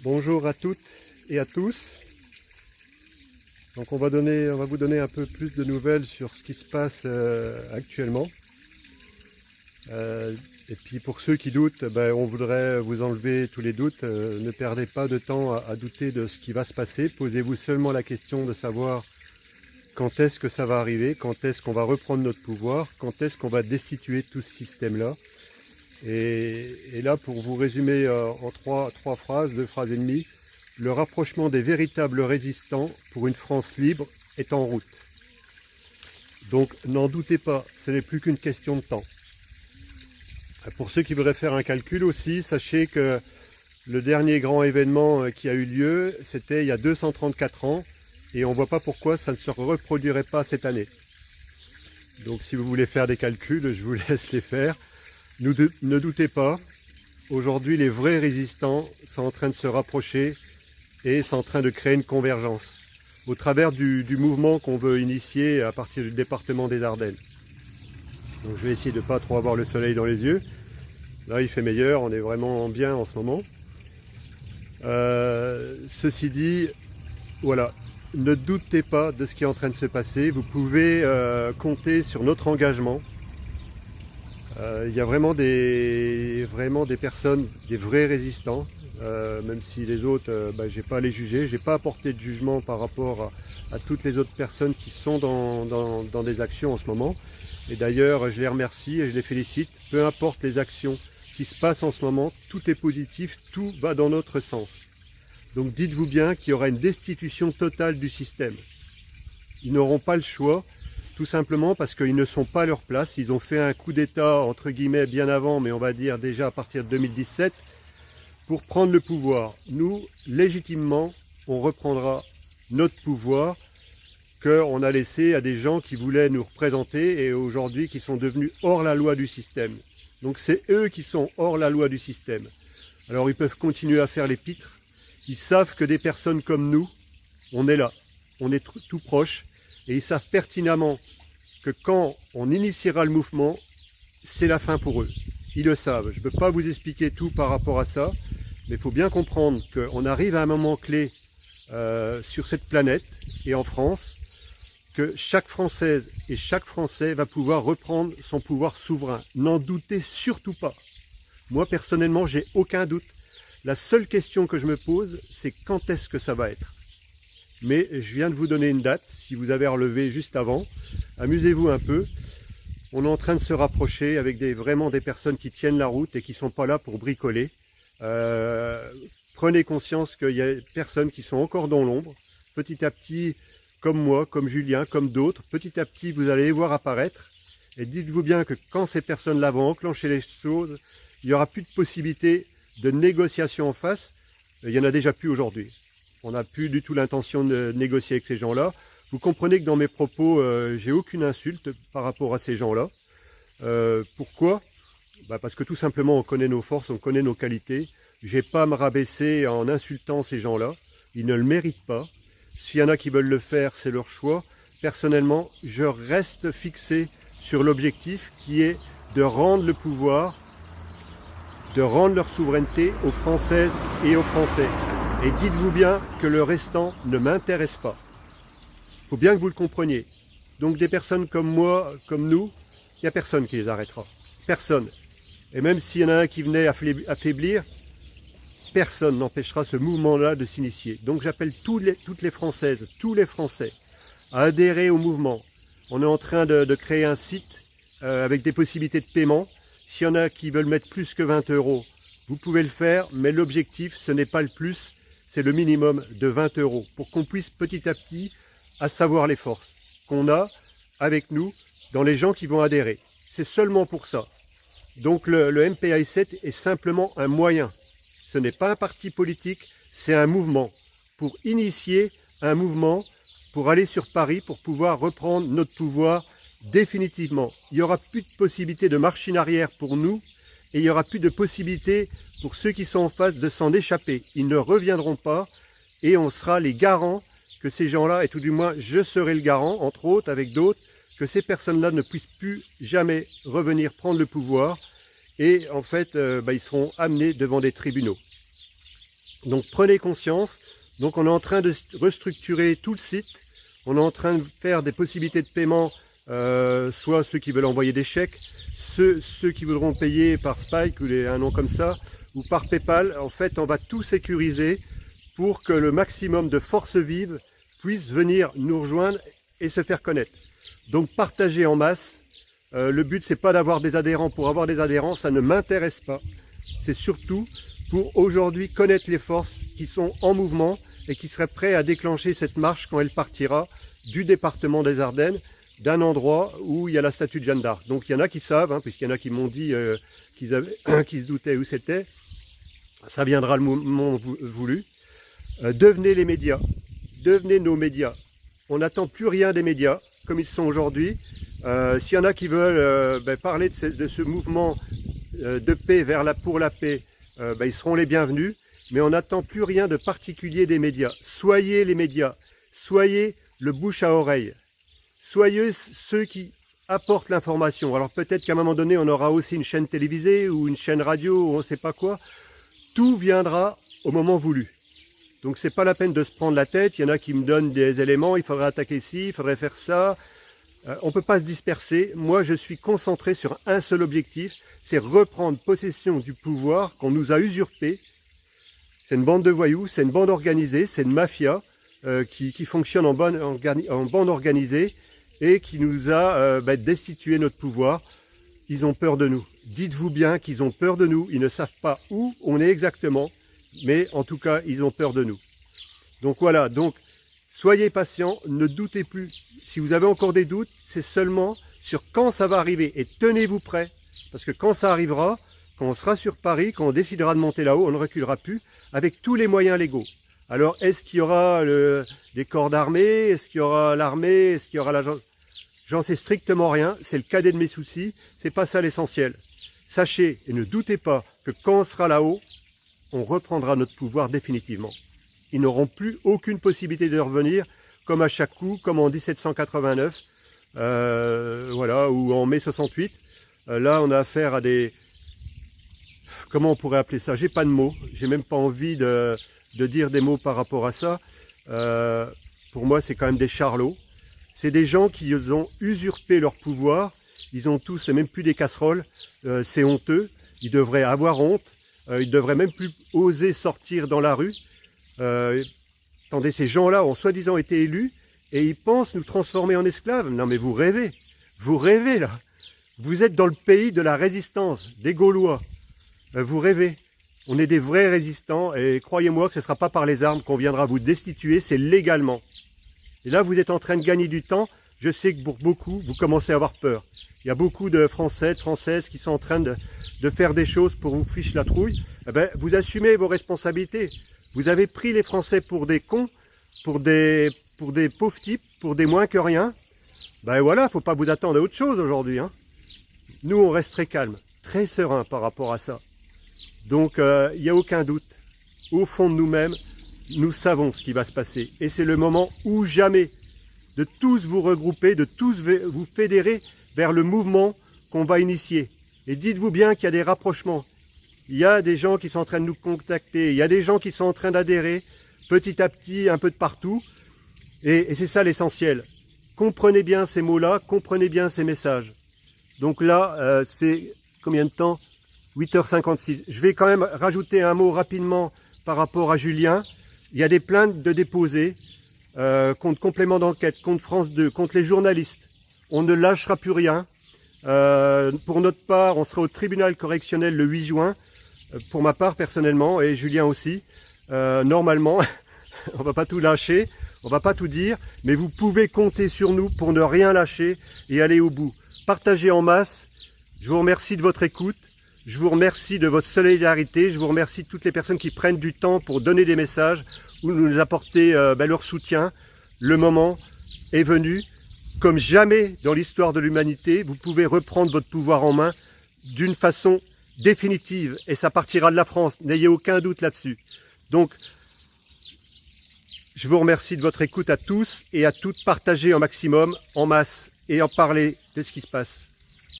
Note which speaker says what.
Speaker 1: Bonjour à toutes et à tous. Donc on va vous donner un peu plus de nouvelles sur ce qui se passe actuellement. Et puis pour ceux qui doutent, on voudrait vous enlever tous les doutes. Ne perdez pas de temps à douter de ce qui va se passer. Posez-vous seulement la question de savoir quand est-ce que ça va arriver, quand est-ce qu'on va reprendre notre pouvoir, quand est-ce qu'on va destituer tout ce système-là. Et là, pour vous résumer en trois phrases, 2 phrases et demie, le rapprochement des véritables résistants pour une France libre est en route. Donc n'en doutez pas, ce n'est plus qu'une question de temps. Pour ceux qui voudraient faire un calcul aussi, sachez que le dernier grand événement qui a eu lieu, c'était il y a 234 ans, et on ne voit pas pourquoi ça ne se reproduirait pas cette année. Donc si vous voulez faire des calculs, je vous laisse les faire. Ne doutez pas, aujourd'hui les vrais résistants sont en train de se rapprocher et sont en train de créer une convergence au travers du mouvement qu'on veut initier à partir du département des Ardennes. Donc je vais essayer de ne pas trop avoir le soleil dans les yeux. Là il fait meilleur, on est vraiment bien en ce moment. Ceci dit, voilà, ne doutez pas de ce qui est en train de se passer. Vous pouvez compter sur notre engagement. Il y a vraiment des personnes, des vrais résistants, même si les autres, j'ai pas à les juger, j'ai pas apporté de jugement par rapport à toutes les autres personnes qui sont dans des actions en ce moment. Et d'ailleurs, je les remercie et je les félicite. Peu importe les actions qui se passent en ce moment, tout est positif, tout va dans notre sens. Donc dites-vous bien qu'il y aura une destitution totale du système. Ils n'auront pas le choix. Tout simplement parce qu'ils ne sont pas à leur place. Ils ont fait un coup d'État, entre guillemets, bien avant, mais on va dire déjà à partir de 2017, pour prendre le pouvoir. Nous, légitimement, on reprendra notre pouvoir qu'on a laissé à des gens qui voulaient nous représenter et aujourd'hui qui sont devenus hors la loi du système. Donc c'est eux qui sont hors la loi du système. Alors ils peuvent continuer à faire les pitres. Ils savent que des personnes comme nous, on est là, on est tout proche. Et ils savent pertinemment que quand on initiera le mouvement, c'est la fin pour eux. Ils le savent. Je ne peux pas vous expliquer tout par rapport à ça, mais il faut bien comprendre qu'on arrive à un moment clé sur cette planète et en France, que chaque Française et chaque Français va pouvoir reprendre son pouvoir souverain. N'en doutez surtout pas. Moi, personnellement, j'ai aucun doute. La seule question que je me pose, c'est quand est-ce que ça va être ? Mais je viens de vous donner une date, si vous avez relevé juste avant. Amusez-vous un peu. On est en train de se rapprocher avec vraiment des personnes qui tiennent la route et qui ne sont pas là pour bricoler. Prenez conscience qu'il y a des personnes qui sont encore dans l'ombre. Petit à petit, comme moi, comme Julien, comme d'autres, petit à petit, vous allez les voir apparaître. Et dites-vous bien que quand ces personnes-là vont enclencher les choses, il n'y aura plus de possibilité de négociation en face. Il n'y en a déjà plus aujourd'hui. On n'a plus du tout l'intention de négocier avec ces gens-là. Vous comprenez que dans mes propos, j'ai aucune insulte par rapport à ces gens-là. Pourquoi ? Parce que tout simplement, on connaît nos forces, on connaît nos qualités. J'ai pas à me rabaisser en insultant ces gens-là. Ils ne le méritent pas. S'il y en a qui veulent le faire, c'est leur choix. Personnellement, je reste fixé sur l'objectif qui est de rendre le pouvoir, de rendre leur souveraineté aux Françaises et aux Français. Et dites-vous bien que le restant ne m'intéresse pas. Il faut bien que vous le compreniez. Donc des personnes comme moi, comme nous, il n'y a personne qui les arrêtera. Personne. Et même s'il y en a un qui venait affaiblir, personne n'empêchera ce mouvement-là de s'initier. Donc j'appelle toutes les Françaises, tous les Français à adhérer au mouvement. On est en train de créer un site avec des possibilités de paiement. S'il y en a qui veulent mettre plus que 20 €, vous pouvez le faire, mais l'objectif, ce n'est pas le plus, c'est le minimum de 20 € pour qu'on puisse petit à petit savoir les forces qu'on a avec nous dans les gens qui vont adhérer. C'est seulement pour ça. Donc le MPI7 est simplement un moyen. Ce n'est pas un parti politique, c'est un mouvement pour initier un mouvement pour aller sur Paris pour pouvoir reprendre notre pouvoir définitivement. Il n'y aura plus de possibilité de marche en arrière pour nous et il n'y aura plus de possibilité pour ceux qui sont en face de s'en échapper. Ils ne reviendront pas et on sera les garants que ces gens-là, et tout du moins je serai le garant, entre autres avec d'autres, que ces personnes-là ne puissent plus jamais revenir prendre le pouvoir et en fait ils seront amenés devant des tribunaux. Donc prenez conscience. Donc on est en train de restructurer tout le site. On est en train de faire des possibilités de paiement, soit ceux qui veulent envoyer des chèques, ceux qui voudront payer par Spike ou un nom comme ça, ou par PayPal. En fait, on va tout sécuriser pour que le maximum de forces vives puissent venir nous rejoindre et se faire connaître. Donc partagez en masse. Le but, c'est pas d'avoir des adhérents pour avoir des adhérents, ça ne m'intéresse pas. C'est surtout pour aujourd'hui connaître les forces qui sont en mouvement et qui seraient prêts à déclencher cette marche quand elle partira du département des Ardennes, d'un endroit où il y a la statue de Jeanne d'Arc. Donc il y en a qui savent, hein, puisqu'il y en a qui m'ont dit qu'ils se doutaient où c'était. Ça viendra le moment voulu. Devenez les médias, devenez nos médias. On n'attend plus rien des médias comme ils sont aujourd'hui. S'il y en a qui veulent parler de ce mouvement de paix pour la paix, ils seront les bienvenus. Mais on n'attend plus rien de particulier des médias. Soyez les médias, soyez le bouche à oreille, soyez ceux qui apportent l'information. Alors peut-être qu'à un moment donné, on aura aussi une chaîne télévisée ou une chaîne radio ou on ne sait pas quoi. Tout viendra au moment voulu. Donc c'est pas la peine de se prendre la tête. Il y en a qui me donnent des éléments, il faudrait attaquer ci, il faudrait faire ça. On ne peut pas se disperser. Moi, je suis concentré sur un seul objectif, c'est reprendre possession du pouvoir qu'on nous a usurpé. C'est une bande de voyous, c'est une bande organisée, c'est une mafia qui fonctionne en bande organisée et qui nous a destitué notre pouvoir. Ils ont peur de nous. Dites-vous bien qu'ils ont peur de nous. Ils ne savent pas où on est exactement, mais en tout cas, ils ont peur de nous. Donc voilà, donc soyez patients, ne doutez plus. Si vous avez encore des doutes, c'est seulement sur quand ça va arriver. Et tenez-vous prêts, parce que quand ça arrivera, quand on sera sur Paris, quand on décidera de monter là-haut, on ne reculera plus, avec tous les moyens légaux. Alors, est-ce qu'il y aura des corps d'armée? Est-ce qu'il y aura l'armée? Est-ce qu'il y aura la... J'en sais strictement rien, c'est le cadet de mes soucis, c'est pas ça l'essentiel. Sachez et ne doutez pas que quand on sera là-haut, on reprendra notre pouvoir définitivement. Ils n'auront plus aucune possibilité de revenir, comme à chaque coup, comme en 1789, voilà, ou en mai 68. Là, on a affaire à des... Comment on pourrait appeler ça? J'ai pas de mots, j'ai même pas envie de dire des mots par rapport à ça. Pour moi, c'est quand même des charlots. C'est des gens qui ont usurpé leur pouvoir. Ils ont tous, et même plus des casseroles. C'est honteux. Ils devraient avoir honte. Ils devraient même plus oser sortir dans la rue. Attendez, ces gens-là ont soi-disant été élus et ils pensent nous transformer en esclaves. Non mais vous rêvez là. Vous êtes dans le pays de la résistance, des Gaulois. Vous rêvez. On est des vrais résistants et croyez-moi que ce ne sera pas par les armes qu'on viendra vous destituer, c'est légalement. Et là, vous êtes en train de gagner du temps. Je sais que pour beaucoup, vous commencez à avoir peur. Il y a beaucoup de Français, de Françaises qui sont en train de faire des choses pour vous ficher la trouille. Eh ben, vous assumez vos responsabilités. Vous avez pris les Français pour des cons, pour des pauvres types, pour des moins que rien. Ben voilà, faut pas vous attendre à autre chose aujourd'hui, hein. Nous, on reste très calme, très serein par rapport à ça. Donc, il n'y a aucun doute. Au fond de nous-mêmes, nous savons ce qui va se passer. Et c'est le moment ou jamais de tous vous regrouper, de tous vous fédérer vers le mouvement qu'on va initier. Et dites-vous bien qu'il y a des rapprochements. Il y a des gens qui sont en train de nous contacter. Il y a des gens qui sont en train d'adhérer petit à petit, un peu de partout. Et c'est ça l'essentiel. Comprenez bien ces mots-là, comprenez bien ces messages. Donc là, c'est combien de temps? 8h56. Je vais quand même rajouter un mot rapidement par rapport à Julien. Il y a des plaintes de déposer contre complément d'enquête, contre France 2, contre les journalistes. On ne lâchera plus rien. Pour notre part, on sera au tribunal correctionnel le 8 juin. Pour ma part, personnellement, et Julien aussi. Normalement, on va pas tout lâcher, on va pas tout dire, mais vous pouvez compter sur nous pour ne rien lâcher et aller au bout. Partagez en masse. Je vous remercie de votre écoute. Je vous remercie de votre solidarité. Je vous remercie de toutes les personnes qui prennent du temps pour donner des messages ou nous apporter leur soutien. Le moment est venu. Comme jamais dans l'histoire de l'humanité, vous pouvez reprendre votre pouvoir en main d'une façon définitive. Et ça partira de la France. N'ayez aucun doute là-dessus. Donc, je vous remercie de votre écoute à tous et à toutes. Partagez au maximum, en masse, et en parler de ce qui se passe.